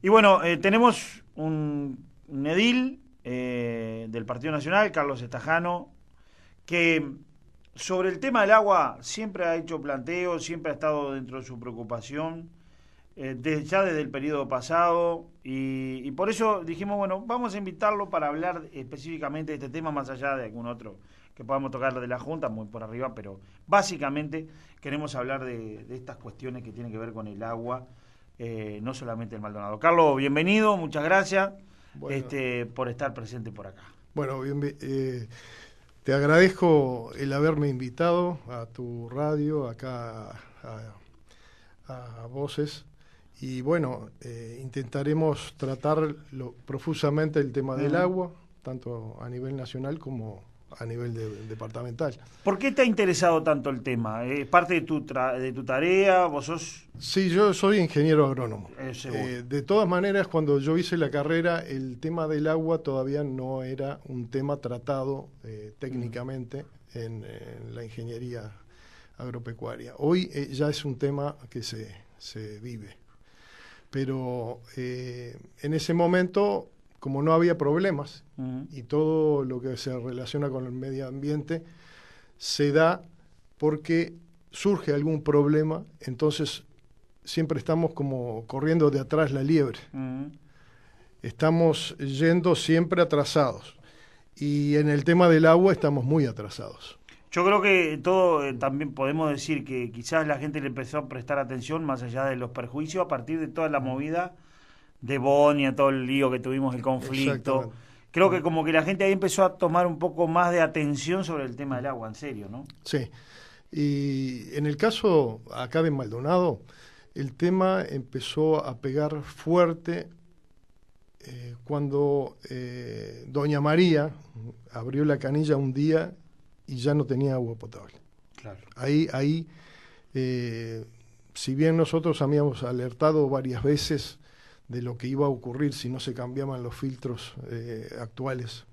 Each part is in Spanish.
Y bueno, tenemos un edil del Partido Nacional, Carlos Estajano, que sobre el tema del agua siempre ha hecho planteos, siempre ha estado dentro de su preocupación, ya desde el periodo pasado, y por eso dijimos, bueno, vamos a invitarlo para hablar específicamente de este tema, más allá de algún otro que podamos tocar de la Junta, muy por arriba, pero básicamente queremos hablar de estas cuestiones que tienen que ver con el agua, no solamente el Maldonado. Carlos, bienvenido, muchas gracias Bueno, por estar presente por acá. bueno, te agradezco el haberme invitado a tu radio, acá a Voces. Y bueno, intentaremos tratar profusamente el tema del agua, tanto a nivel nacional como a nivel departamental. ¿Por qué te ha interesado tanto el tema? ¿Es parte de tu tarea? ¿Vos sos...? Sí, yo soy ingeniero agrónomo. Seguro. De todas maneras, cuando yo hice la carrera, el tema del agua todavía no era un tema tratado técnicamente en la ingeniería agropecuaria. Hoy ya es un tema que se vive. Pero en ese momento, como no había problemas y todo lo que se relaciona con el medio ambiente se da porque surge algún problema, entonces siempre estamos como corriendo de atrás la liebre. Estamos yendo siempre atrasados. Y en el tema del agua estamos muy atrasados. Yo creo que todo también podemos decir que quizás la gente le empezó a prestar atención más allá de los perjuicios a partir de toda la movida de Bonia, todo el lío que tuvimos, el conflicto. Creo que como que la gente ahí empezó a tomar un poco más de atención sobre el tema del agua, en serio, ¿no? Sí. Y en el caso acá de Maldonado, el tema empezó a pegar fuerte cuando Doña María abrió la canilla un día y ya no tenía agua potable. Claro. Ahí si bien nosotros habíamos alertado varias veces de lo que iba a ocurrir si no se cambiaban los filtros actuales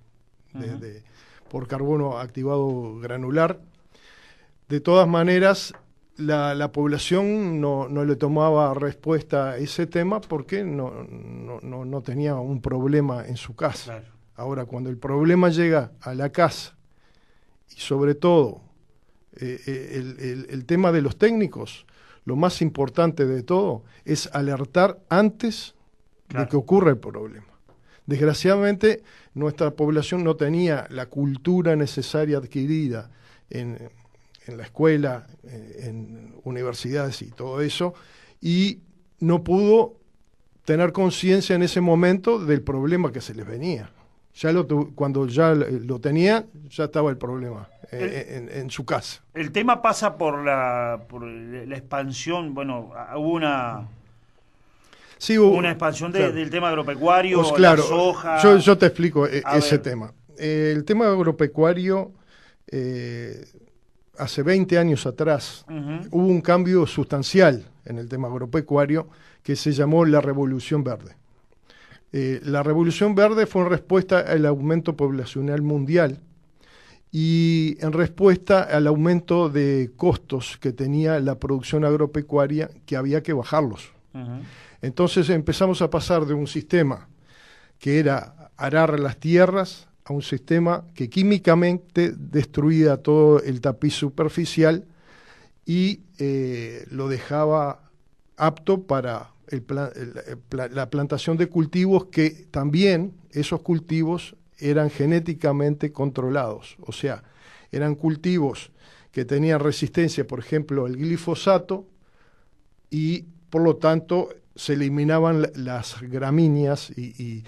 por carbono activado granular, de todas maneras la población no le tomaba respuesta a ese tema porque no tenía un problema en su casa. Claro. Ahora, cuando el problema llega a la casa, y sobre todo el tema de los técnicos, lo más importante de todo es alertar antes de que ocurra el problema. Desgraciadamente, nuestra población no tenía la cultura necesaria adquirida en la escuela, en universidades y todo eso, y no pudo tener conciencia en ese momento del problema que se les venía. Cuando ya lo tenía, ya estaba el problema en su casa. El tema pasa por la expansión, bueno, hubo una... Sí, una expansión del tema agropecuario, pues claro, la soja... Yo te explico ese tema. El tema agropecuario, hace 20 años atrás, hubo un cambio sustancial en el tema agropecuario que se llamó la Revolución Verde. La Revolución Verde fue en respuesta al aumento poblacional mundial y en respuesta al aumento de costos que tenía la producción agropecuaria, que había que bajarlos. Entonces empezamos a pasar de un sistema que era arar las tierras a un sistema que químicamente destruía todo el tapiz superficial y lo dejaba apto para la plantación de cultivos, que también esos cultivos eran genéticamente controlados, o sea, eran cultivos que tenían resistencia, por ejemplo, al glifosato, y por lo tanto se eliminaban las gramíneas y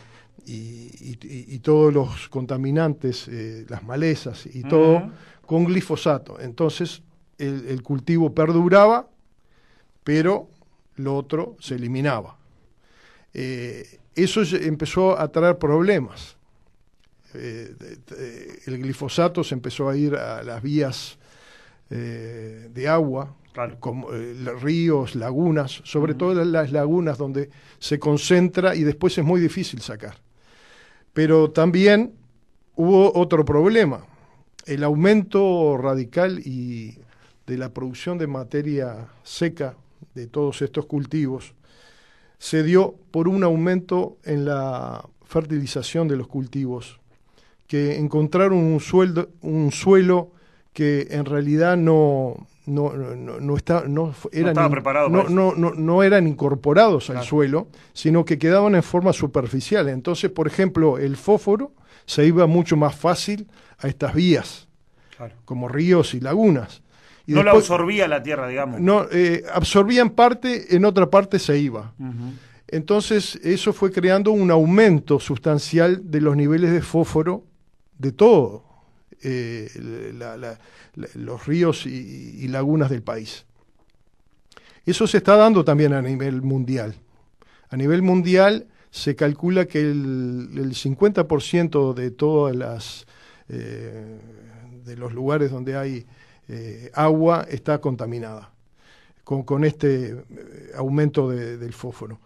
todos los contaminantes, las malezas y todo, con glifosato. Entonces el cultivo perduraba, pero lo otro se eliminaba. Eso empezó a traer problemas. El glifosato se empezó a ir a las vías de agua, Claro. como ríos, lagunas, sobre todo las lagunas donde se concentra y después es muy difícil sacar. Pero también hubo otro problema, el aumento radical de la producción de materia seca de todos estos cultivos se dio por un aumento en la fertilización de los cultivos, que encontraron un suelo que en realidad no eran incorporados al suelo, sino que quedaban en forma superficial. Entonces, por ejemplo, el fósforo se iba mucho más fácil a estas vías, como ríos y lagunas. Y no después, la absorbía la tierra, digamos. No, absorbía en parte, en otra parte se iba. Entonces, eso fue creando un aumento sustancial de los niveles de fósforo de todo, los ríos y lagunas del país. Eso se está dando también a nivel mundial. A nivel mundial se calcula que el 50% de todas de los lugares donde hay agua está contaminada con este aumento del fósforo.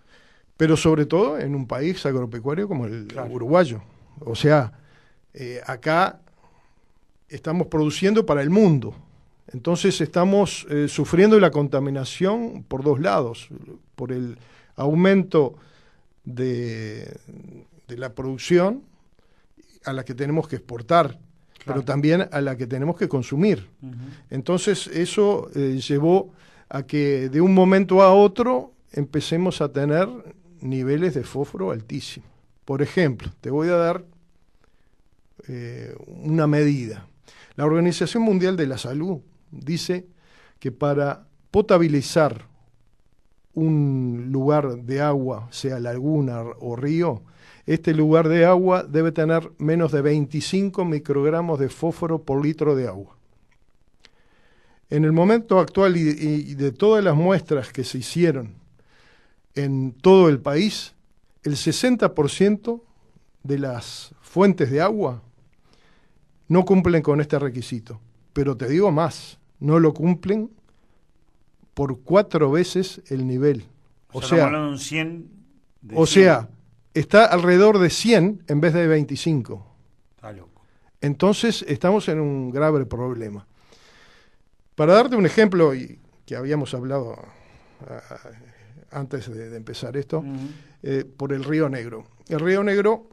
Pero sobre todo en un país agropecuario como el uruguayo. O sea, acá estamos produciendo para el mundo. Entonces estamos sufriendo la contaminación por dos lados, por el aumento de la producción a la que tenemos que exportar, pero también a la que tenemos que consumir. Entonces eso llevó a que de un momento a otro empecemos a tener niveles de fósforo altísimos. Por ejemplo, te voy a dar una medida. La Organización Mundial de la Salud dice que para potabilizar un lugar de agua, sea laguna o río, este lugar de agua debe tener menos de 25 microgramos de fósforo por litro de agua. En el momento actual y de todas las muestras que se hicieron en todo el país, el 60% de las fuentes de agua no cumplen con este requisito. Pero te digo más, no lo cumplen por 4 veces el nivel. O sea, estamos hablando de un 100 de o 100. Sea, está alrededor de 100 en vez de 25. Está loco. Entonces estamos en un grave problema. Para darte un ejemplo, y que habíamos hablado antes de empezar esto, por el Río Negro. El Río Negro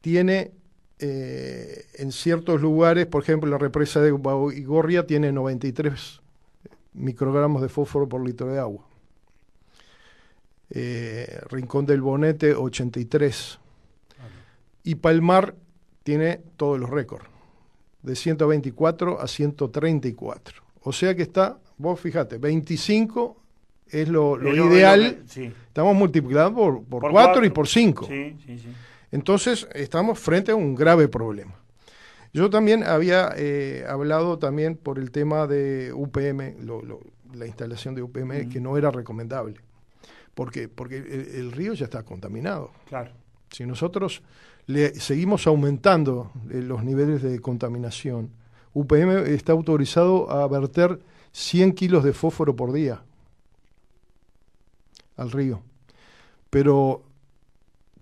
tiene en ciertos lugares, por ejemplo, la represa de Baigorria tiene 93 microgramos de fósforo por litro de agua. Rincón del Bonete, 83. Y Palmar tiene todos los récords, de 124 a 134. O sea que está, vos fíjate, 25 es lo ideal. Estamos multiplicando por 4 y por 5. Sí. Entonces estamos frente a un grave problema. Yo también había hablado también por el tema de UPM, la instalación de UPM, que no era recomendable. ¿Por qué? Porque el río ya está contaminado. Claro. Si nosotros seguimos aumentando los niveles de contaminación, UPM está autorizado a verter 100 kilos de fósforo por día al río. Pero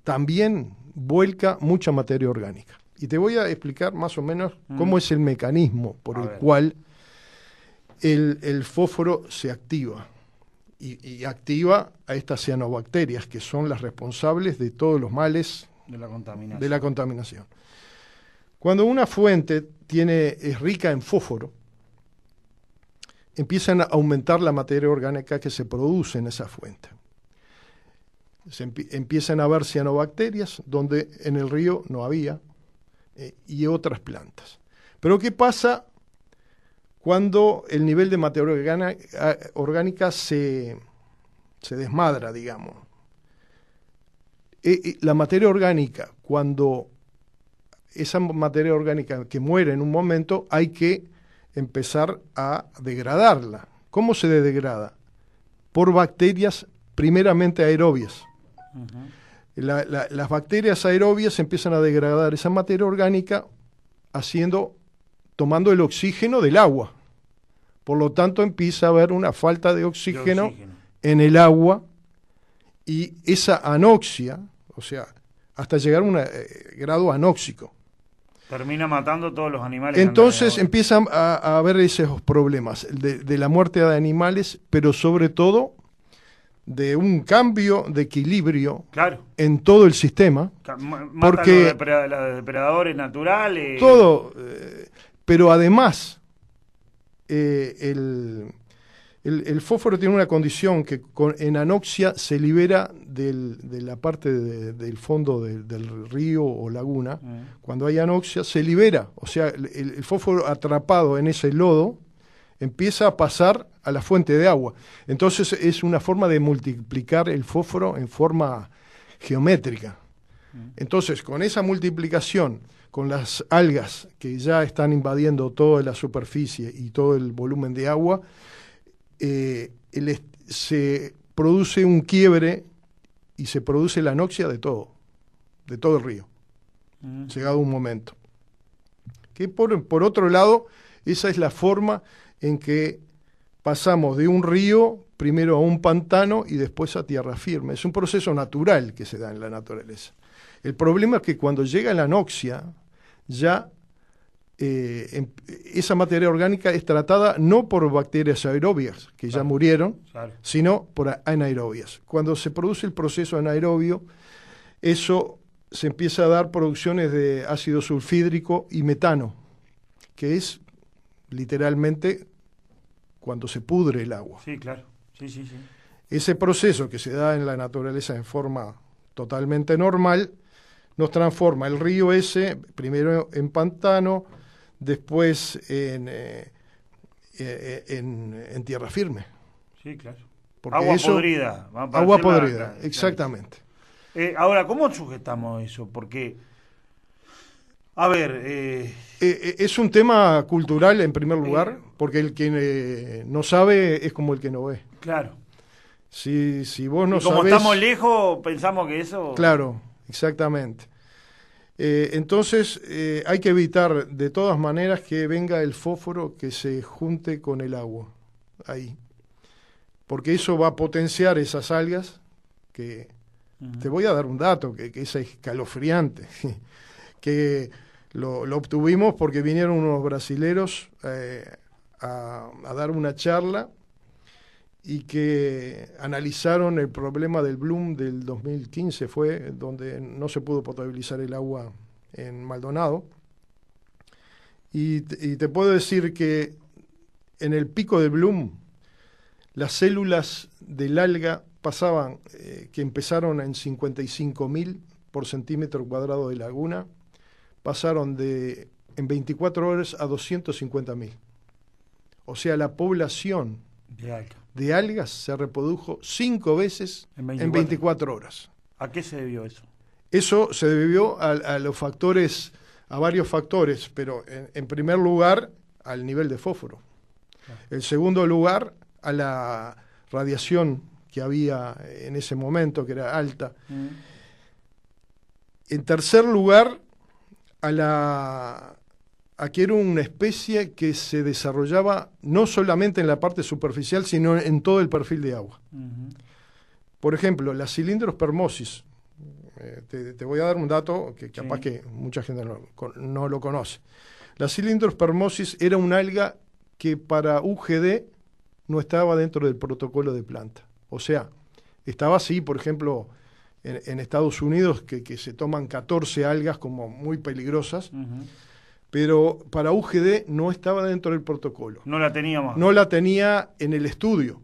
también vuelca mucha materia orgánica. Y te voy a explicar más o menos cómo es el mecanismo por el cual el fósforo se activa. Y activa a estas cianobacterias, que son las responsables de todos los males de la contaminación. Cuando una fuente es rica en fósforo, empiezan a aumentar la materia orgánica que se produce en esa fuente. Empiezan a haber cianobacterias donde en el río no había, y otras plantas. Pero ¿qué pasa cuando el nivel de materia orgánica se desmadra, digamos? La materia orgánica, cuando esa materia orgánica que muere en un momento, hay que empezar a degradarla. ¿Cómo se degrada? Por bacterias primeramente aerobias. Las bacterias aerobias empiezan a degradar esa materia orgánica tomando el oxígeno del agua. Por lo tanto, empieza a haber una falta de oxígeno en el agua, y esa anoxia, o sea, hasta llegar a un grado anóxico. Termina matando todos los animales. Entonces empiezan a haber esos problemas de la muerte de animales, pero sobre todo de un cambio de equilibrio Claro. en todo el sistema. Porque los depredadores naturales. Todo, pero además el fósforo tiene una condición que en anoxia se libera de la parte del fondo del río o laguna. Cuando hay anoxia se libera, o sea, el fósforo atrapado en ese lodo empieza a pasar a la fuente de agua. Entonces es una forma de multiplicar el fósforo en forma geométrica. Entonces, con esa multiplicación, con las algas que ya están invadiendo toda la superficie y todo el volumen de agua, se produce un quiebre y se produce la anoxia de todo el río, llegado un momento. Que por otro lado, esa es la forma en que pasamos de un río primero a un pantano y después a tierra firme. Es un proceso natural que se da en la naturaleza. El problema es que cuando llega la anoxia, ya esa materia orgánica es tratada no por bacterias aerobias, que ya murieron, sino por anaerobias. Cuando se produce el proceso anaerobio, eso se empieza a dar producciones de ácido sulfídrico y metano, que es literalmente cuando se pudre el agua. Sí, claro. Sí. Ese proceso que se da en la naturaleza en forma totalmente normal, nos transforma el río ese, primero en pantano, después en tierra firme. Sí, claro. Porque agua podrida. Agua podrida, exactamente. Ahora, ¿cómo sujetamos eso? Porque, a ver... es un tema cultural en primer lugar, porque el que no sabe es como el que no ve. Claro. Si vos no y como sabés, estamos lejos, pensamos que eso... Claro, exactamente. Entonces hay que evitar de todas maneras que venga el fósforo que se junte con el agua ahí, porque eso va a potenciar esas algas que te voy a dar un dato que es escalofriante, que lo obtuvimos porque vinieron unos brasileros a dar una charla y que analizaron el problema del Bloom del 2015, fue donde no se pudo potabilizar el agua en Maldonado. Y te puedo decir que en el pico del Bloom, las células del alga pasaban, que empezaron en 55.000 por centímetro cuadrado de laguna, pasaron en 24 horas a 250.000. O sea, la población de algas se reprodujo 5 veces en 24 horas. ¿A qué se debió eso? Eso se debió a los factores, a varios factores, pero en primer lugar al nivel de fósforo. En segundo lugar a la radiación que había en ese momento, que era alta. En tercer lugar a que era una especie que se desarrollaba no solamente en la parte superficial, sino en todo el perfil de agua. Por ejemplo, la cilindrospermosis, te voy a dar un dato que capaz que mucha gente no lo conoce. La cilindrospermosis era un alga que para UGD no estaba dentro del protocolo de planta. O sea, estaba así, por ejemplo, en Estados Unidos, que se toman 14 algas como muy peligrosas, pero para UGD no estaba dentro del protocolo. No la teníamos. No la tenía en el estudio.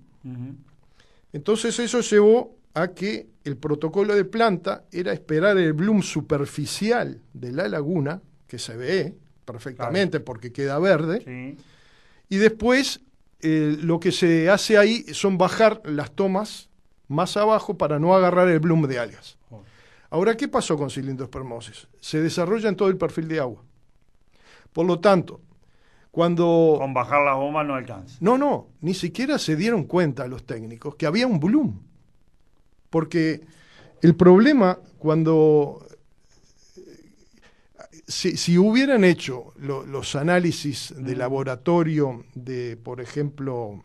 Entonces eso llevó a que el protocolo de planta era esperar el bloom superficial de la laguna, que se ve perfectamente porque queda verde, y después lo que se hace ahí son bajar las tomas más abajo para no agarrar el bloom de algas. Ahora, ¿qué pasó con cilindrospermosis? Se desarrolla en todo el perfil de agua. Por lo tanto, cuando... Con bajar la bomba no alcanza. No, ni siquiera se dieron cuenta los técnicos que había un bloom. Porque el problema cuando... Si hubieran hecho los análisis de laboratorio de, por ejemplo,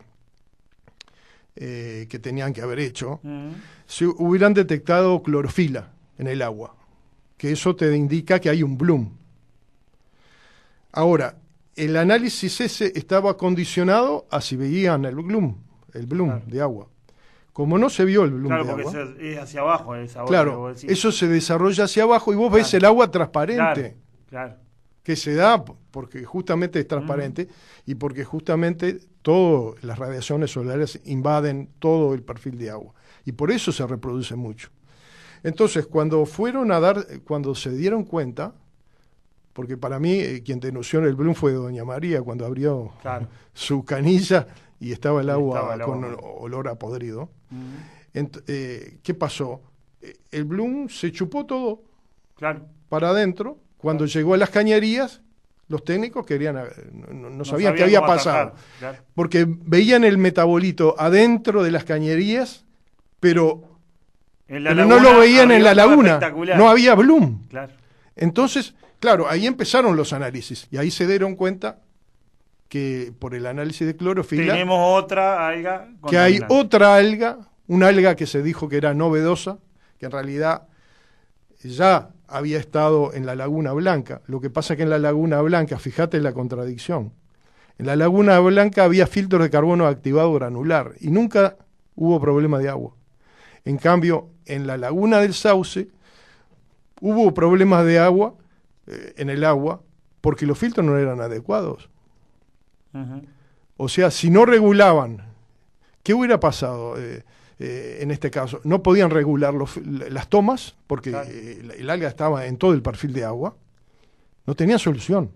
que tenían que haber hecho, se hubieran detectado clorofila en el agua, que eso te indica que hay un bloom. Ahora, el análisis ese estaba condicionado a si veían el bloom de agua. Como no se vio el bloom Claro, de porque agua, es hacia abajo el sabor. claro, eso se desarrolla hacia abajo y vos ves el agua transparente, Claro. que se da porque justamente es transparente y porque justamente todas las radiaciones solares invaden todo el perfil de agua. Y por eso se reproduce mucho. Entonces, cuando se dieron cuenta, porque para mí quien denunció el bloom fue doña María cuando abrió su canilla y estaba el agua con olor a podrido. ¿Qué pasó? El bloom se chupó todo para adentro. Cuando llegó a las cañerías, los técnicos no sabían qué había pasado. Porque veían el metabolito adentro de las cañerías, pero no lo veían en la laguna. No había bloom. Entonces, claro, ahí empezaron los análisis y ahí se dieron cuenta que por el análisis de clorofila tenemos otra alga, que hay otra alga, una alga que se dijo que era novedosa, que en realidad ya había estado en la Laguna Blanca. Lo que pasa es que en la Laguna Blanca, fíjate la contradicción, en la Laguna Blanca había filtros de carbono activado granular y nunca hubo problema de agua. En cambio, en la Laguna del Sauce hubo problemas de agua, en el agua, porque los filtros no eran adecuados. O sea, si no regulaban, ¿qué hubiera pasado en este caso? No podían regular las tomas, porque el alga estaba en todo el perfil de agua. No tenían solución.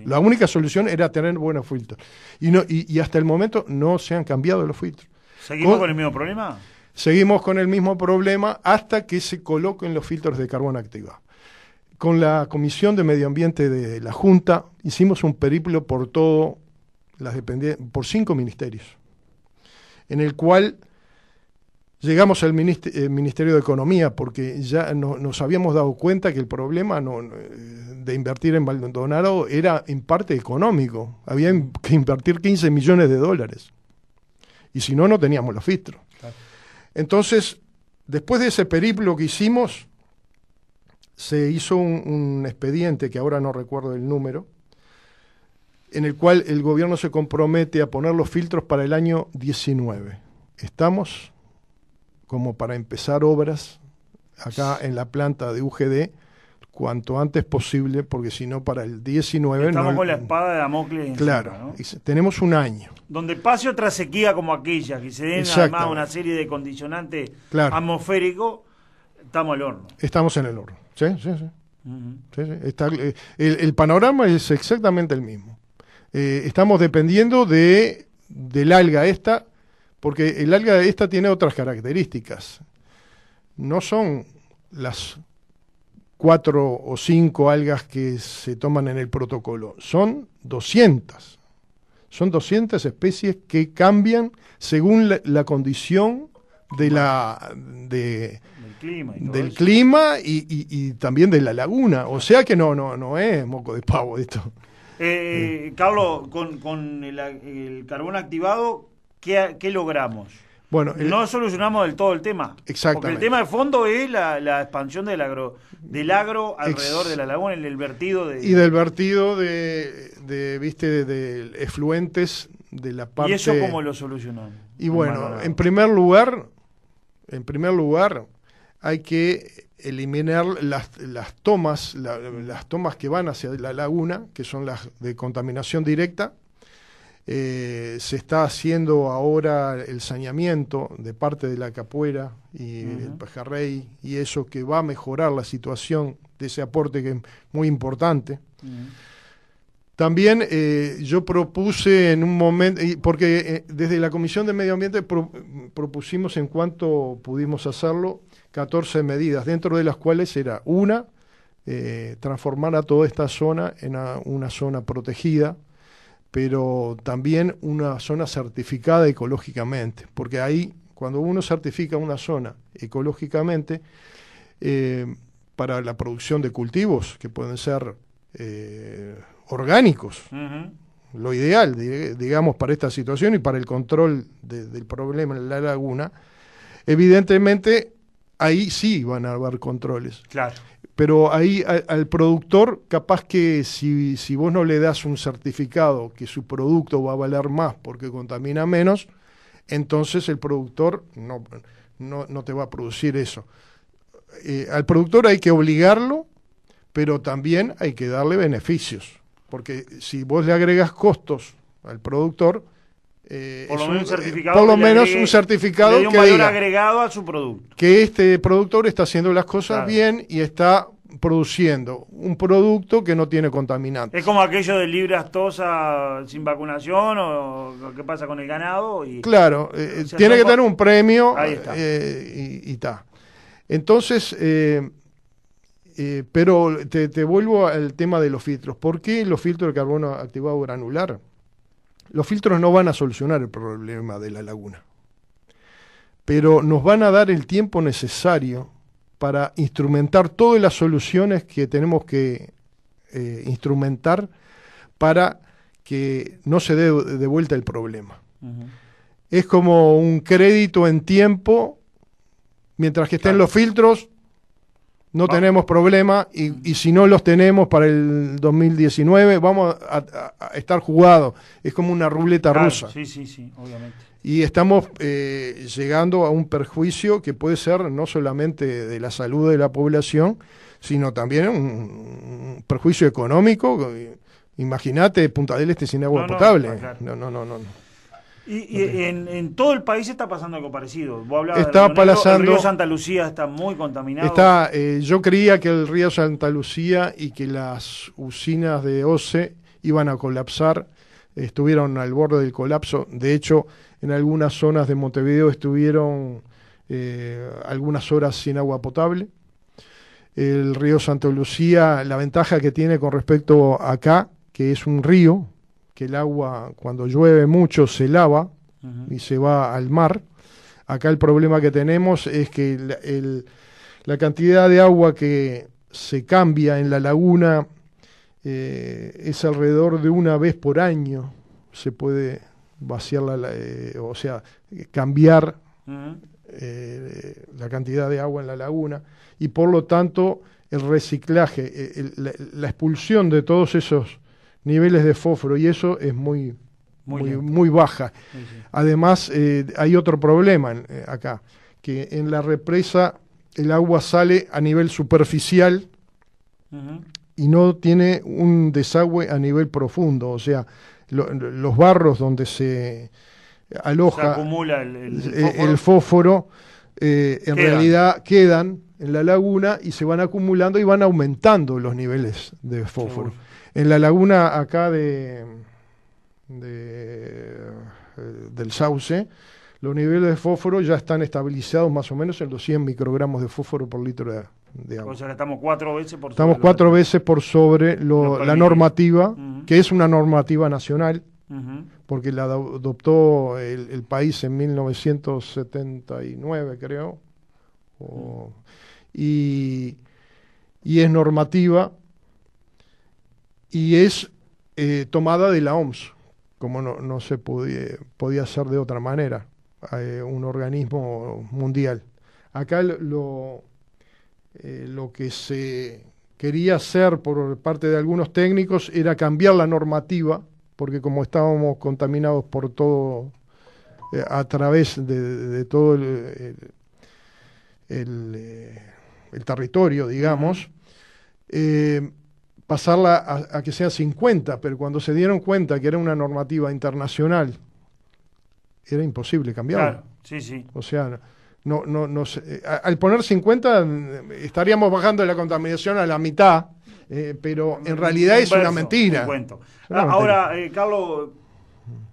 La única solución era tener buenos filtros. Y hasta el momento no se han cambiado los filtros. ¿Seguimos con el mismo problema? Seguimos con el mismo problema hasta que se coloquen los filtros de carbono activado. Con la Comisión de Medio Ambiente de la Junta hicimos un periplo por por 5 ministerios, en el cual llegamos al Ministerio de Economía, porque ya nos habíamos dado cuenta que el problema de invertir en Maldonado era en parte económico. Había que invertir 15 millones de dólares. Y si no, no teníamos los filtros. Entonces, después de ese periplo que hicimos, se hizo un expediente, que ahora no recuerdo el número, en el cual el gobierno se compromete a poner los filtros para el año 19. Estamos como para empezar obras acá en la planta de UGD cuanto antes posible, porque si no para el 19... Estamos con la espada de Damocles. Claro, encima, ¿no? Tenemos un año. Donde pase otra sequía como aquella, que se den además una serie de condicionantes atmosféricos, estamos al horno. Estamos en el horno, sí. El panorama es exactamente el mismo. Estamos dependiendo del alga esta, porque el alga esta tiene otras características. No son las 4 o 5 algas que se toman en el protocolo, son 200. Son 200 especies que cambian según la condición del clima y también de la laguna. O sea que no es moco de pavo esto. Carlos, con el carbono activado, ¿qué logramos? Bueno, no solucionamos del todo el tema. Exactamente. Porque el tema de fondo es la expansión del agro alrededor de la laguna, el vertido de... Y del vertido de efluentes de la parte... ¿Y eso cómo lo solucionamos? Y bueno, en primer lugar, hay que eliminar las tomas que van hacia la laguna, que son las de contaminación directa. Se está haciendo ahora el saneamiento de parte de la Capuera y el Pejerrey, y eso que va a mejorar la situación de ese aporte que es muy importante. También yo propuse en un momento, porque desde la Comisión de Medio Ambiente propusimos, en cuanto pudimos hacerlo, 14 medidas, dentro de las cuales era una, transformar a toda esta zona en una zona protegida, pero también una zona certificada ecológicamente, porque ahí, cuando uno certifica una zona ecológicamente, para la producción de cultivos, que pueden ser orgánicos, lo ideal, digamos, para esta situación y para el control del problema en la laguna, evidentemente, ahí sí van a haber controles. Claro. Pero ahí al productor, capaz que si vos no le das un certificado que su producto va a valer más porque contamina menos, entonces el productor no te va a producir eso. Al productor hay que obligarlo, pero también hay que darle beneficios, porque si vos le agregas costos al productor, por lo menos un certificado que un valor diga agregado a su producto, que este productor está haciendo las cosas bien y está produciendo un producto que no tiene contaminantes. Es como aquello de libre aftosa sin vacunación, o qué pasa con el ganado. Claro, tiene que tener un premio y ta. Entonces, pero te vuelvo al tema de los filtros. ¿Por qué los filtros de carbono activado granular? Los filtros no van a solucionar el problema de la laguna, pero nos van a dar el tiempo necesario para instrumentar todas las soluciones que tenemos que instrumentar para que no se dé de vuelta el problema. Uh-huh. Es como un crédito en tiempo, mientras que estén los filtros, no tenemos problema, y si no los tenemos para el 2019, vamos a estar jugados. Es como una ruleta rusa. Sí, obviamente. Y estamos llegando a un perjuicio que puede ser no solamente de la salud de la población, sino también un perjuicio económico. Imagínate Punta del Este sin agua potable. No. Y en todo el país está pasando algo parecido. Vos hablabas el río Santa Lucía está muy contaminado. Yo creía que el río Santa Lucía y que las usinas de OCE iban a colapsar, estuvieron al borde del colapso. De hecho, en algunas zonas de Montevideo estuvieron algunas horas sin agua potable. El río Santa Lucía, la ventaja que tiene con respecto a acá, que es un río, que el agua cuando llueve mucho se lava y se va al mar. Acá el problema que tenemos es que la cantidad de agua que se cambia en la laguna es alrededor de una vez por año. Se puede vaciar, o sea, cambiar la cantidad de agua en la laguna, y por lo tanto el reciclaje, la expulsión de todos esos niveles de fósforo y eso es muy baja. Sí. Además, hay otro problema acá, que en la represa el agua sale a nivel superficial y no tiene un desagüe a nivel profundo. O sea, los barros donde se aloja, se acumula el fósforo, en realidad quedan en la laguna y se van acumulando y van aumentando los niveles de fósforo. Seguro. En la laguna acá del Sauce, los niveles de fósforo ya están estabilizados más o menos en los 100 microgramos de fósforo por litro de agua. O sea que estamos 4 veces por sobre la normativa, que es una normativa nacional, porque la adoptó el país en 1979, creo, y es normativa. Y es tomada de la OMS, como no se podía hacer de otra manera, un organismo mundial. Acá lo que se quería hacer por parte de algunos técnicos era cambiar la normativa, porque como estábamos contaminados por todo, a través de todo el territorio, digamos, pasarla a que sea 50, pero cuando se dieron cuenta que era una normativa internacional, era imposible cambiarla. Claro, sí. O sea, al poner 50 estaríamos bajando la contaminación a la mitad, pero en realidad es una mentira. Ahora, Carlos,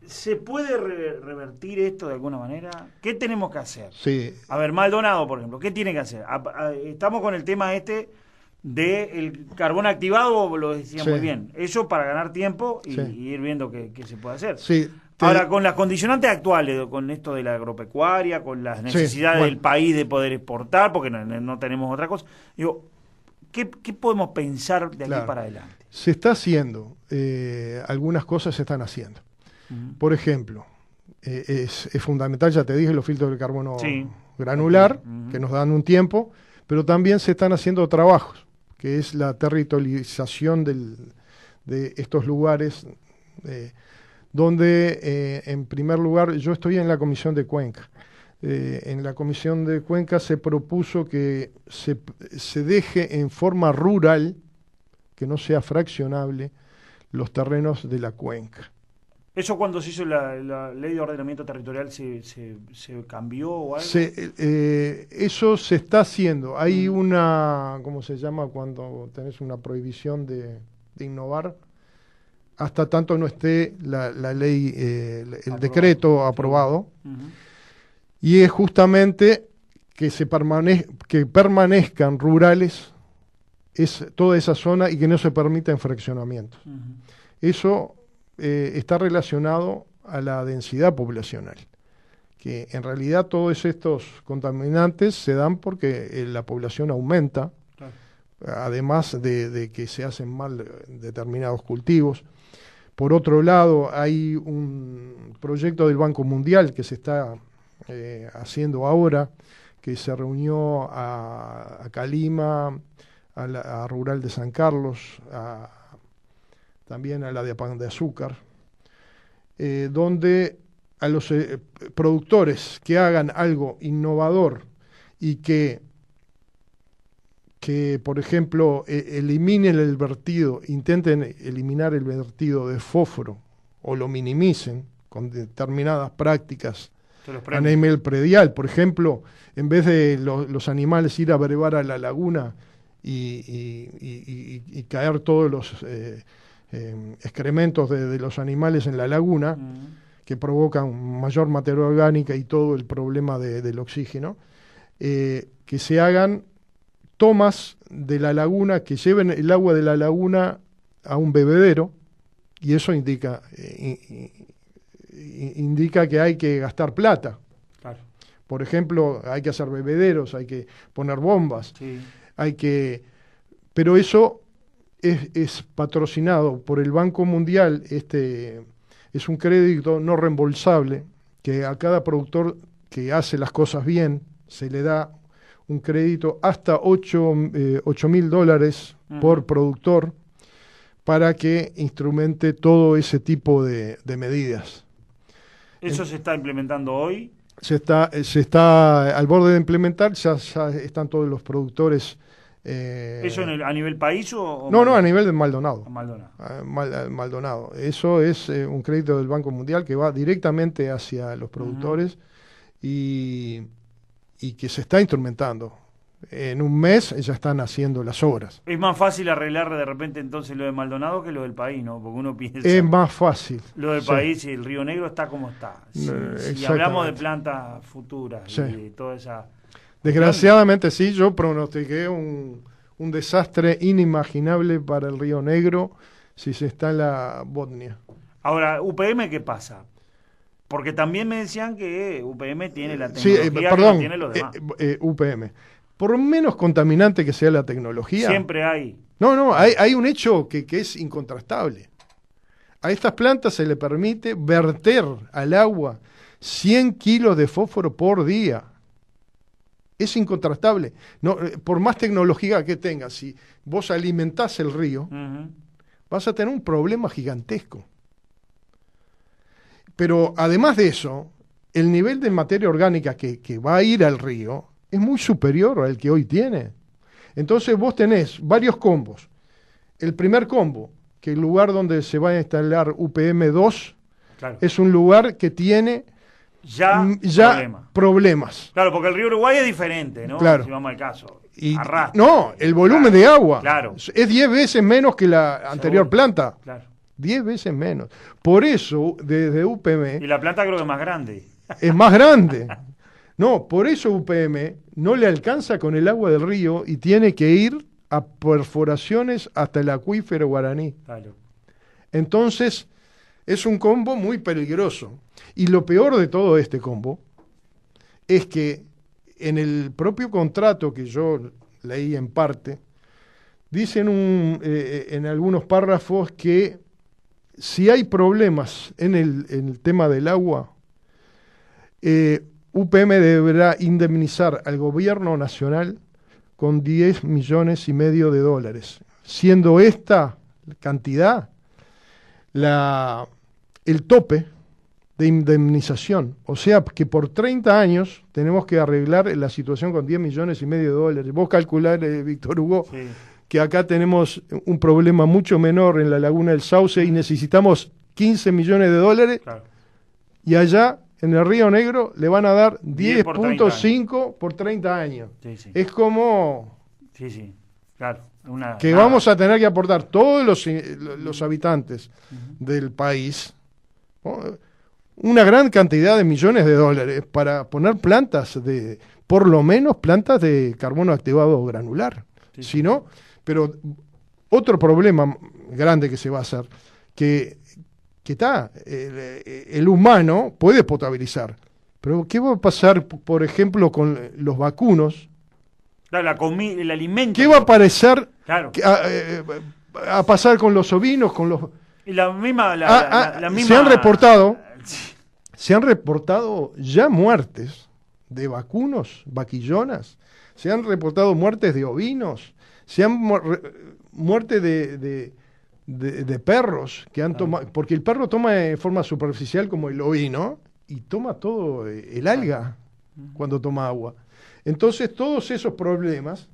¿se puede revertir esto de alguna manera? ¿Qué tenemos que hacer? Sí. A ver, Maldonado, por ejemplo, ¿qué tiene que hacer? Estamos con el tema del carbón activado, lo decía muy bien. Eso para ganar tiempo y ir viendo qué se puede hacer. Sí. Ahora, con las condicionantes actuales, con esto de la agropecuaria, con las necesidades del país de poder exportar, porque no tenemos otra cosa, digo, ¿qué podemos pensar de aquí para adelante? Se está haciendo, algunas cosas se están haciendo. Por ejemplo, es fundamental, ya te dije, los filtros de carbono granular, que nos dan un tiempo, pero también se están haciendo trabajos, que es la territorialización de estos lugares donde en primer lugar yo estoy en la Comisión de Cuenca. En la Comisión de Cuenca se propuso que se deje en forma rural, que no sea fraccionable, los terrenos de la cuenca. ¿Eso cuando se hizo la ley de ordenamiento territorial se cambió o algo? Eso se está haciendo. Hay una, ¿cómo se llama? Cuando tenés una prohibición de innovar, hasta tanto no esté la ley, el decreto aprobado. Uh-huh. Y es justamente que que permanezcan rurales toda esa zona y que no se permitan fraccionamientos. Uh-huh. Eso está relacionado a la densidad poblacional, que en realidad todos estos contaminantes se dan porque la población aumenta, claro, además de que se hacen mal determinados cultivos. Por otro lado, hay un proyecto del Banco Mundial que se está haciendo ahora, que se reunió a Calima, a Rural de San Carlos, también a la de Pan de Azúcar, donde a los productores que hagan algo innovador y que por ejemplo, eliminen el vertido, intenten eliminar el vertido de fósforo o lo minimicen con determinadas prácticas a nivel predial. Por ejemplo, en vez de los animales ir a brevar a la laguna y caer todos los excrementos de los animales en la laguna, que provocan mayor materia orgánica y todo el problema del oxígeno, que se hagan tomas de la laguna, que lleven el agua de la laguna a un bebedero, y eso indica que hay que gastar plata. Claro. Por ejemplo, hay que hacer bebederos, hay que poner bombas, sí, pero eso es patrocinado por el Banco Mundial. Es un crédito no reembolsable, que a cada productor que hace las cosas bien se le da un crédito hasta $8.000 por productor para que instrumente todo ese tipo de medidas. ¿Eso se está implementando hoy? Se está al borde de implementar, ya están todos los productores. ¿Eso a nivel país o No, a nivel de Maldonado. Maldonado. Eso es un crédito del Banco Mundial que va directamente hacia los productores y que se está instrumentando. En un mes ya están haciendo las obras. Es más fácil arreglar de repente entonces lo de Maldonado que lo del país, ¿no? Porque uno piensa... Es más fácil. Lo del país y el Río Negro está como está. Si hablamos de plantas futuras y toda esa... Desgraciadamente sí, yo pronostiqué un desastre inimaginable para el Río Negro si se instala Botnia. Ahora, ¿UPM qué pasa? Porque también me decían que UPM tiene la tecnología que no tiene los demás. UPM. Por menos contaminante que sea la tecnología... Siempre hay. No, hay un hecho que es incontrastable. A estas plantas se le permite verter al agua 100 kilos de fósforo por día. Es incontrastable. No, por más tecnología que tengas, si vos alimentás el río, vas a tener un problema gigantesco. Pero además de eso, el nivel de materia orgánica que va a ir al río es muy superior al que hoy tiene. Entonces vos tenés varios combos. El primer combo, que el lugar donde se va a instalar UPM2, claro, es un lugar que tiene ya problemas. Claro, porque el río Uruguay es diferente, ¿no? Claro. Si vamos al caso. No, el volumen de agua claro, es 10 veces menos que la anterior planta. Claro. 10 veces menos. Por eso, desde UPM... Y la planta creo que es más grande. Es más grande. No, por eso UPM no le alcanza con el agua del río y tiene que ir a perforaciones hasta el acuífero guaraní. Claro. Entonces, es un combo muy peligroso. Y lo peor de todo este combo es que en el propio contrato que yo leí en parte, dicen en algunos párrafos que si hay problemas en el tema del agua, UPM deberá indemnizar al gobierno nacional con $10,5 millones, siendo esta cantidad la el tope de indemnización. O sea, que por 30 años tenemos que arreglar la situación con 10 millones y medio de dólares. Vos calculás, Víctor Hugo, sí, que acá tenemos un problema mucho menor en la Laguna del Sauce y necesitamos 15 millones de dólares. Claro. Y allá, en el Río Negro, le van a dar 10.5 por 30 años. Sí, sí. Es como... Sí, sí, claro. Vamos a tener que aportar todos los habitantes del país, ¿no?, una gran cantidad de millones de dólares para poner plantas por lo menos plantas de carbono activado granular. Sí, si no, pero otro problema grande que se va a hacer, que está, el humano puede potabilizar, pero ¿qué va a pasar, por ejemplo, con los vacunos? Claro, el alimento. ¿Qué va a parecer claro, a pasar con los ovinos, con los... Y la misma... la misma... Se han reportado ya muertes de vacunos, vaquillonas, se han reportado muertes de ovinos, se han muertes de perros que han tomado, porque el perro toma de forma superficial como el ovino y toma todo el alga cuando toma agua. Entonces todos esos problemas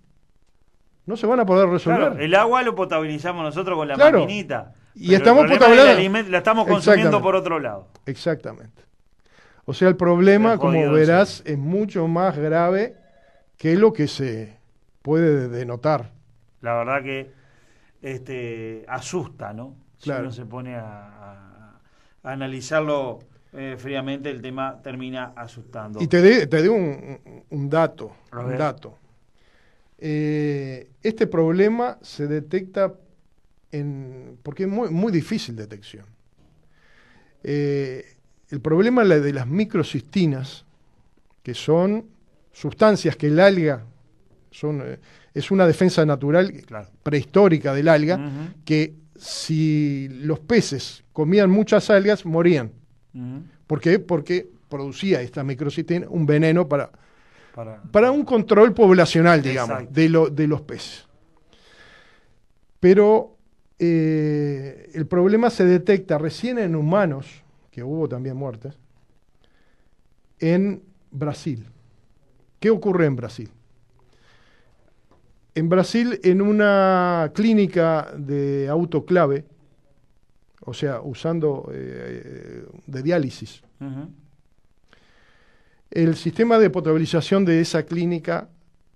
no se van a poder resolver. Claro, el agua lo potabilizamos nosotros con la maquinita. Y estamos potabilizando. La estamos consumiendo por otro lado. Exactamente. O sea, el problema, como verás, es mucho más grave que lo que se puede denotar. La verdad que asusta, ¿no? Claro. Si uno se pone a analizarlo fríamente, el tema termina asustando. Y te doy un dato. Un dato. Este problema se detecta porque es muy difícil detección. El problema de las microcistinas, que son sustancias que el alga es una defensa natural, claro, prehistórica del alga, que si los peces comían muchas algas, morían. ¿Por qué? Porque producía esta microcistina un veneno para un control poblacional, digamos, de los peces. Pero el problema se detecta recién en humanos, que hubo también muertes, en Brasil. ¿Qué ocurre en Brasil? En Brasil, en una clínica de autoclave, o sea, usando de diálisis, el sistema de potabilización de esa clínica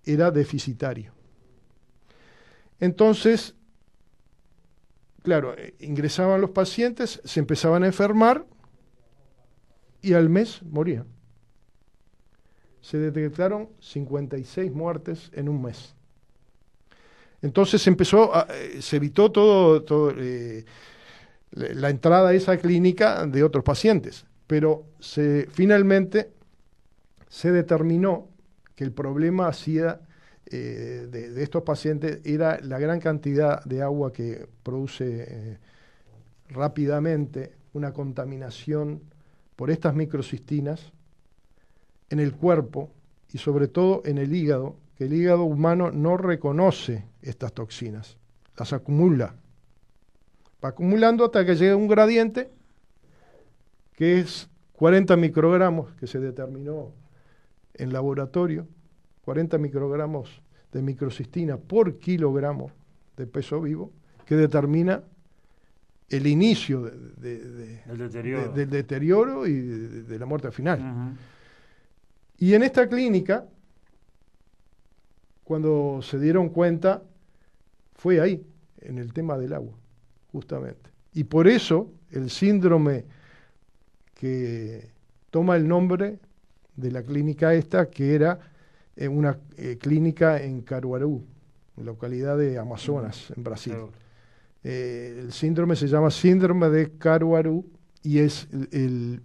era deficitario. Entonces, claro, ingresaban los pacientes, se empezaban a enfermar y al mes morían. Se detectaron 56 muertes en un mes. Entonces se evitó todo la entrada a esa clínica de otros pacientes, pero finalmente se determinó que el problema de estos pacientes era la gran cantidad de agua que produce rápidamente una contaminación por estas microcistinas en el cuerpo y sobre todo en el hígado, que el hígado humano no reconoce estas toxinas, las acumula. Va acumulando hasta que llega un gradiente que es 40 microgramos, que se determinó en laboratorio, 40 microgramos de microcistina por kilogramo de peso vivo, que determina el inicio del deterioro y de la muerte final. Y en esta clínica, cuando se dieron cuenta, fue ahí, en el tema del agua, justamente. Y por eso el síndrome que toma el nombre de la clínica esta, que era una clínica en Caruaru, localidad de Amazonas, en Brasil. El síndrome se llama síndrome de Caruaru y es en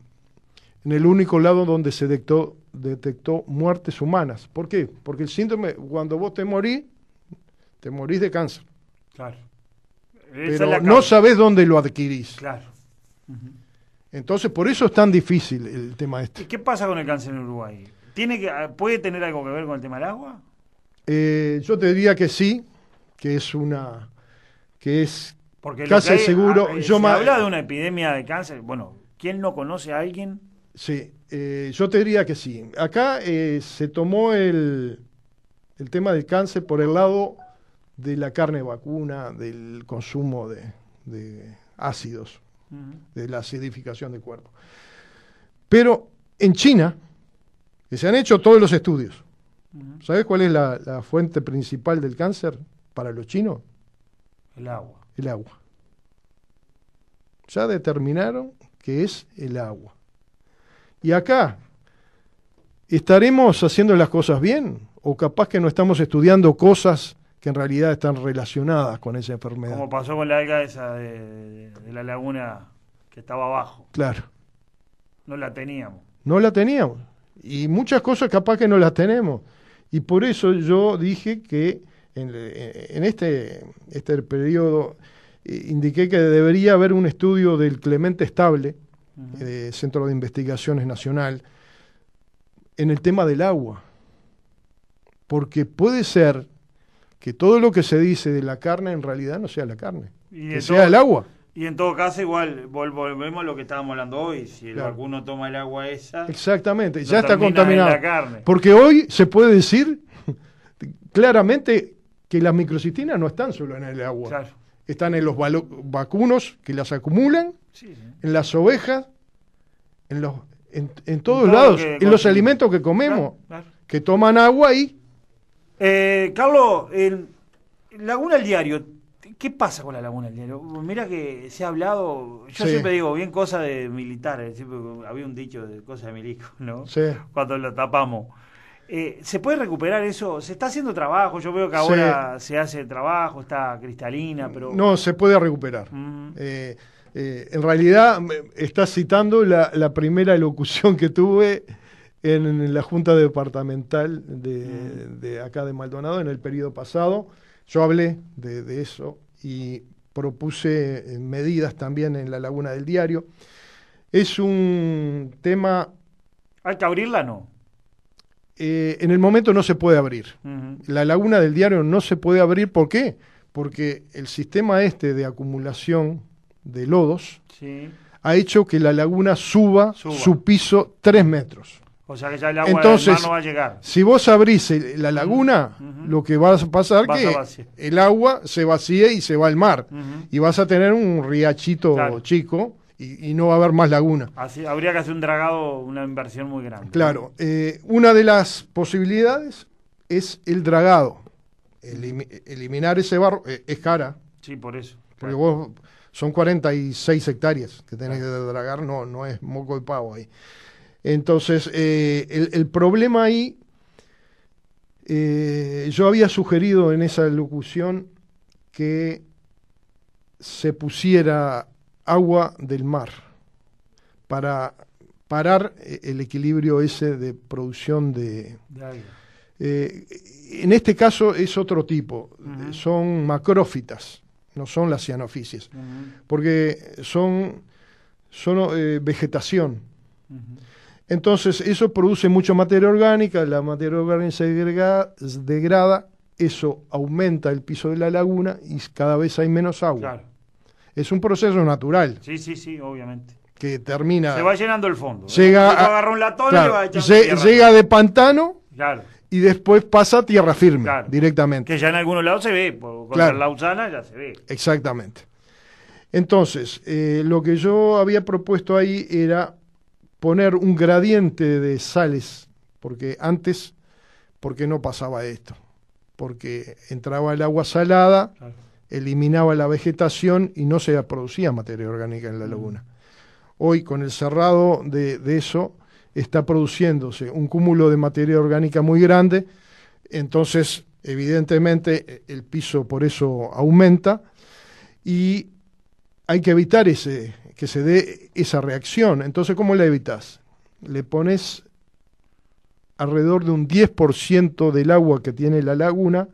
el único lado donde se detectó muertes humanas. ¿Por qué? Porque el síndrome, cuando vos te morís de cáncer. Claro. Pero no sabés dónde lo adquirís. Claro. Entonces, por eso es tan difícil el tema este. ¿Y qué pasa con el cáncer en Uruguay? ¿Puede tener algo que ver con el tema del agua? Yo te diría que sí, que es casi seguro. Se habla de una epidemia de cáncer, bueno, ¿Quién no conoce a alguien? Sí, yo te diría que sí. Acá se tomó el tema del cáncer por el lado de la carne vacuna, del consumo de ácidos, de la acidificación del cuerpo. Pero en China, que se han hecho todos los estudios, ¿sabes cuál es la fuente principal del cáncer para los chinos? El agua. El agua. Ya determinaron que es el agua. Y acá, ¿estaremos haciendo las cosas bien? ¿O capaz que no estamos estudiando cosas que en realidad están relacionadas con esa enfermedad? Como pasó con la alga esa de la laguna que estaba abajo. Claro. No la teníamos. No la teníamos. Y muchas cosas capaz que no las tenemos. Y por eso yo dije que en este periodo indiqué que debería haber un estudio del Clemente Estable, Centro de Investigaciones Nacional, en el tema del agua. Porque puede ser que todo lo que se dice de la carne en realidad no sea la carne, que sea el agua. Y en todo caso, igual, volvemos a lo que estábamos hablando hoy. Si el Claro. vacuno toma el agua esa... Exactamente, no ya está termina en contaminado. la carne. Porque hoy se puede decir claramente que las microcistinas no están solo en el agua. Claro. Están en los vacunos que las acumulan, Sí. en las ovejas, en todos todo lados, lo que en los consumimos. alimentos que comemos, Claro. que toman agua y... Carlos, Laguna del Diario, ¿qué pasa con la Laguna del Diario? Mira que se ha hablado, yo Sí. siempre digo, bien cosas de militares, siempre había un dicho de cosas de milicos, ¿no? Sí. Cuando lo tapamos. ¿Se puede recuperar eso? ¿Se está haciendo trabajo? Yo veo que ahora se hace trabajo, está cristalina, pero... No, se puede recuperar. En realidad, estás citando la primera locución que tuve en la Junta Departamental de acá de Maldonado en el periodo pasado. Yo hablé de eso y propuse medidas también en la Laguna del Diario. Es un tema... ¿Hay que abrirla no? En el momento no se puede abrir. La Laguna del Diario no se puede abrir. ¿Por qué? Porque el sistema de acumulación de lodos ha hecho que la laguna suba su piso 3 metros. O sea que ya el agua Entonces, del mar no va a llegar. Si vos abrís la laguna, lo que va a pasar es que el agua se vacíe y se va al mar. Y vas a tener un riachito chico y no va a haber más laguna. Así, habría que hacer un dragado, una inversión muy grande. Claro. Una de las posibilidades es el dragado. Eliminar ese barro es cara. Sí, por eso. Porque vos son 46 hectáreas que tenés que dragar, no es moco de pavo ahí. Entonces, el problema ahí, yo había sugerido en esa locución que se pusiera agua del mar para parar el equilibrio ese de producción de alga. En este caso es otro tipo, son macrófitas, no son las cianofisias, porque son vegetación. Entonces eso produce mucha materia orgánica, la materia orgánica se degrada, eso aumenta el piso de la laguna y cada vez hay menos agua. Claro. Es un proceso natural. Sí, obviamente. Que termina... Se va llenando el fondo. Llega agarra un latón y le va echando tierra. Llega de pantano y después pasa a tierra firme directamente. Que ya en algunos lados se ve, con la Lausana ya se ve. Exactamente. Entonces, lo que yo había propuesto ahí era poner un gradiente de sales, porque antes, ¿por qué no pasaba esto? Porque entraba el agua salada, eliminaba la vegetación y no se producía materia orgánica en la laguna. Hoy, con el cerrado de eso, está produciéndose un cúmulo de materia orgánica muy grande, entonces, evidentemente, el piso por eso aumenta y hay que evitar que se dé esa reacción. Entonces, ¿cómo la evitas? Le pones alrededor de un 10% del agua que tiene la laguna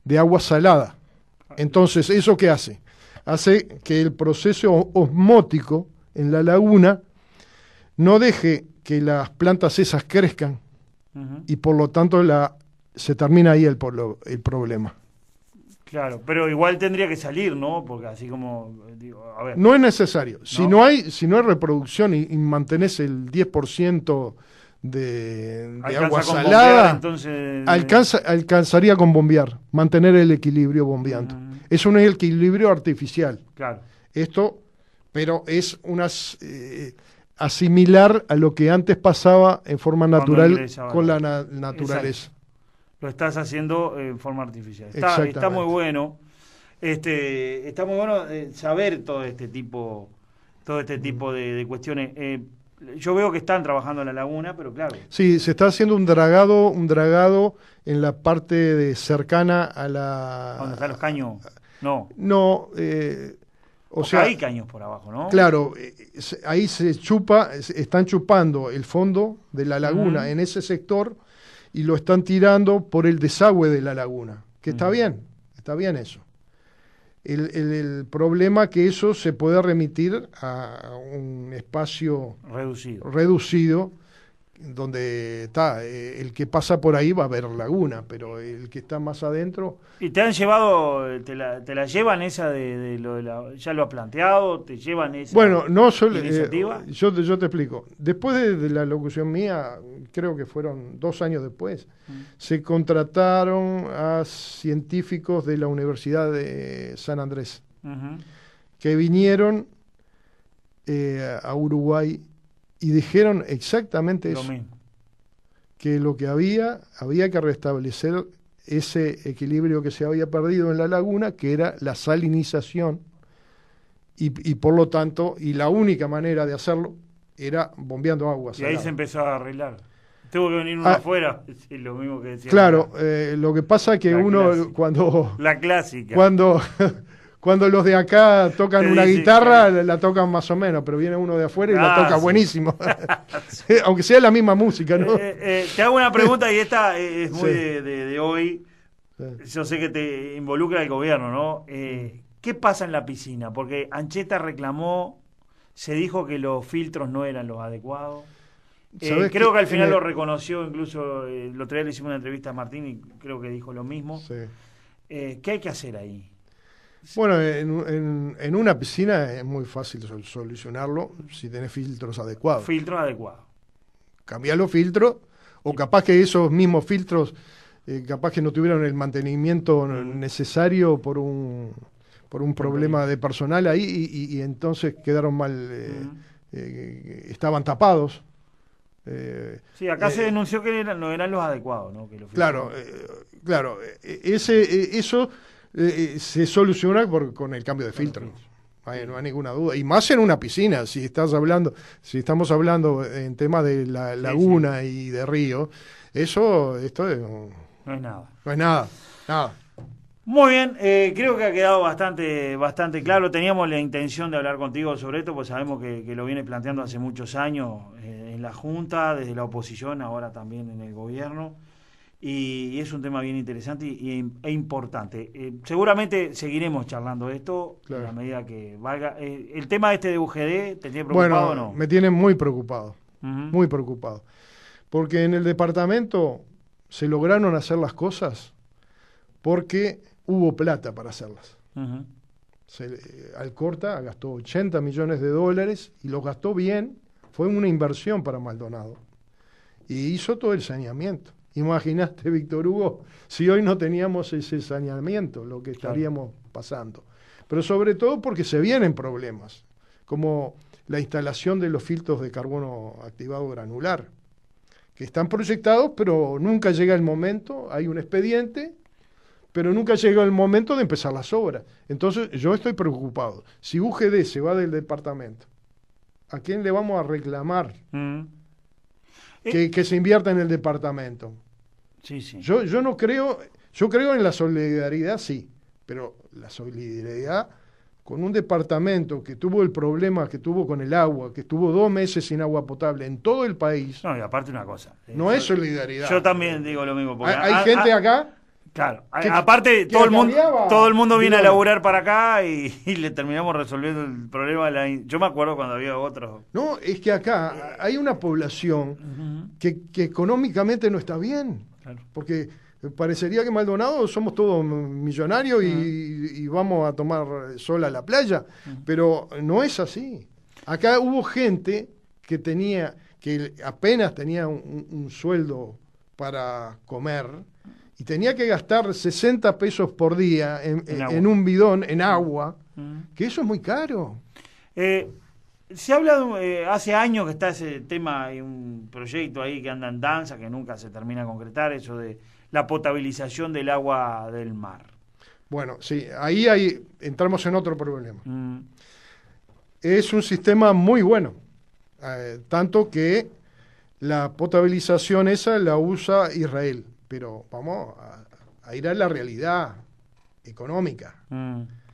de agua salada. Entonces, ¿eso qué hace? Hace que el proceso osmótico en la laguna no deje que las plantas esas crezcan y por lo tanto se termina ahí el problema. Claro, pero igual tendría que salir, ¿no? Porque así como, digo, a ver. No es necesario. ¿No? Si no hay reproducción y mantenés el 10% de agua salada, entonces... alcanzaría con bombear, mantener el equilibrio bombeando. Es un equilibrio artificial. Claro. Esto, pero es asimilar a lo que antes pasaba en forma natural con la naturaleza. Exacto. Lo estás haciendo en forma artificial. Está muy bueno. Está muy bueno saber todo este tipo de cuestiones. Yo veo que están trabajando en la laguna, pero claro. Sí, se está haciendo un dragado en la parte cercana a la... ¿Dónde están los caños? No. No, o sea, hay caños por abajo, ¿no? Claro, ahí están chupando el fondo de la laguna en ese sector y lo están tirando por el desagüe de la laguna, que está bien eso. El problema que eso se puede remitir a un espacio reducido donde está el que pasa por ahí va a ver laguna, pero el que está más adentro... ¿Y te han llevado, te la llevan esa ya lo has planteado, te llevan esa iniciativa? Yo te explico. Después de la locución mía, creo que fueron 2 años después, se contrataron a científicos de la Universidad de San Andrés, que vinieron a Uruguay y dijeron exactamente eso, que lo que había que restablecer ese equilibrio que se había perdido en la laguna, que era la salinización, y por lo tanto, y la única manera de hacerlo era bombeando agua salada. Y ahí se empezó a arreglar. Tuvo que venir uno afuera, es lo mismo que decía. Claro, lo que pasa es que la clásica. Cuando los de acá tocan una guitarra, la tocan más o menos, pero viene uno de afuera y la toca buenísimo. Aunque sea la misma música, ¿no? Te hago una pregunta y esta es muy de hoy. Sí. Yo sé que te involucra el gobierno, ¿no? ¿Qué pasa en la piscina? Porque Ancheta reclamó, se dijo que los filtros no eran los adecuados. Creo que al final lo reconoció, incluso el otro día le hicimos una entrevista a Martín y creo que dijo lo mismo. Sí. ¿Qué hay que hacer ahí? Bueno, en una piscina es muy fácil solucionarlo si tenés filtros adecuados. Filtros adecuados. Cambiar los filtros, o capaz que esos mismos filtros, capaz que no tuvieron el mantenimiento necesario por un problema de personal ahí y entonces quedaron mal, estaban tapados. Sí, acá se denunció que no eran los adecuados, ¿no? Que los claro, eso se soluciona con el cambio de filtros. No hay ninguna duda. Y más en una piscina, si estamos hablando en tema de la laguna y de río, esto no es nada. No es nada. Muy bien, creo que ha quedado bastante claro. Teníamos la intención de hablar contigo sobre esto, pues sabemos que lo viene planteando hace muchos años en la Junta, desde la oposición, ahora también en el gobierno. Y es un tema bien interesante e importante. Seguramente seguiremos charlando de esto a la medida que valga. El tema de UGD, ¿te tiene preocupado o no? Me tiene muy preocupado, muy preocupado. Porque en el departamento se lograron hacer las cosas porque hubo plata para hacerlas. Alcorta gastó $80 millones y los gastó bien. Fue una inversión para Maldonado. Y hizo todo el saneamiento. Imaginaste, Víctor Hugo, si hoy no teníamos ese saneamiento, lo que estaríamos pasando. Pero sobre todo porque se vienen problemas, como la instalación de los filtros de carbono activado granular, que están proyectados, pero nunca llega el momento, hay un expediente, pero nunca llega el momento de empezar las obras. Entonces yo estoy preocupado. Si UGD se va del departamento, ¿a quién le vamos a reclamar que se invierta en el departamento? Sí. Yo no creo, yo creo en la solidaridad, sí, pero la solidaridad con un departamento que tuvo el problema que tuvo con el agua, que estuvo 2 meses sin agua potable en todo el país. No, y aparte una cosa. No es solidaridad. Yo también digo lo mismo. Porque hay gente acá. Claro, aparte todo el mundo viene a laburar para acá y le terminamos resolviendo el problema. Yo me acuerdo cuando había otros. No, es que acá hay una población que económicamente no está bien. Claro. Porque Parecería que Maldonado somos todos millonarios y vamos a tomar sol a la playa, pero no es así. Acá hubo gente que apenas tenía un sueldo para comer y tenía que gastar 60 pesos por día en un bidón, en agua, que eso es muy caro. Se ha hablado, hace años que está ese tema, hay un proyecto ahí que anda en danza, que nunca se termina de concretar, eso de la potabilización del agua del mar. Bueno, sí, ahí entramos en otro problema. Es un sistema muy bueno, tanto que la potabilización esa la usa Israel, pero vamos a ir a la realidad económica.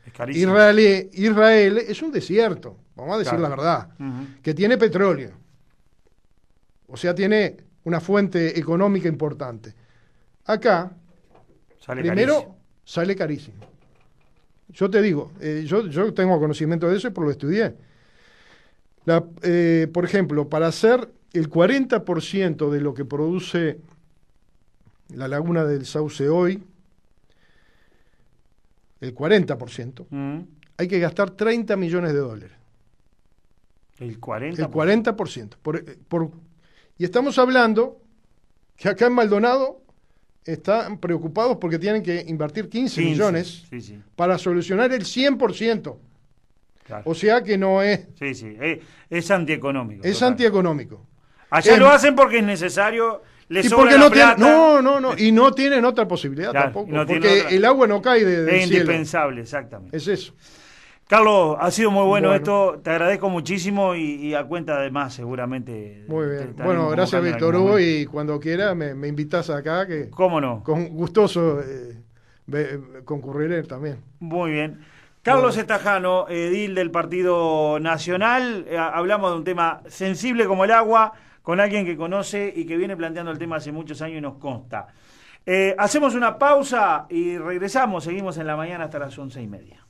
Es carísimo. Israel es un desierto, vamos a decir la verdad, que tiene petróleo, o sea, tiene una fuente económica importante. Acá, sale carísimo. Yo te digo, yo tengo conocimiento de eso y por lo estudié. Por ejemplo, para hacer el 40% de lo que produce la laguna del Sauce hoy, el 40%, hay que gastar 30 millones de dólares. ¿El 40%? El 40%. Y estamos hablando que acá en Maldonado están preocupados porque tienen que invertir 15 millones para solucionar el 100%. Claro. O sea que no es... Sí, es antieconómico. Es antieconómico. Allá lo hacen porque es necesario, les sobra porque la plata. No, y no tienen otra posibilidad tampoco, porque el agua no cae del cielo. Es indispensable, exactamente. Es eso. Carlos, ha sido muy bueno esto, te agradezco muchísimo y a cuenta de más seguramente. Muy bien, bueno, gracias Víctor Hugo y cuando quiera me invitas acá que... ¿Cómo no? Con gustoso concurriré también. Muy bien. Carlos Estajano, edil del Partido Nacional, hablamos de un tema sensible como el agua, con alguien que conoce y que viene planteando el tema hace muchos años y nos consta. Hacemos una pausa y regresamos, seguimos en la mañana hasta las 11:30.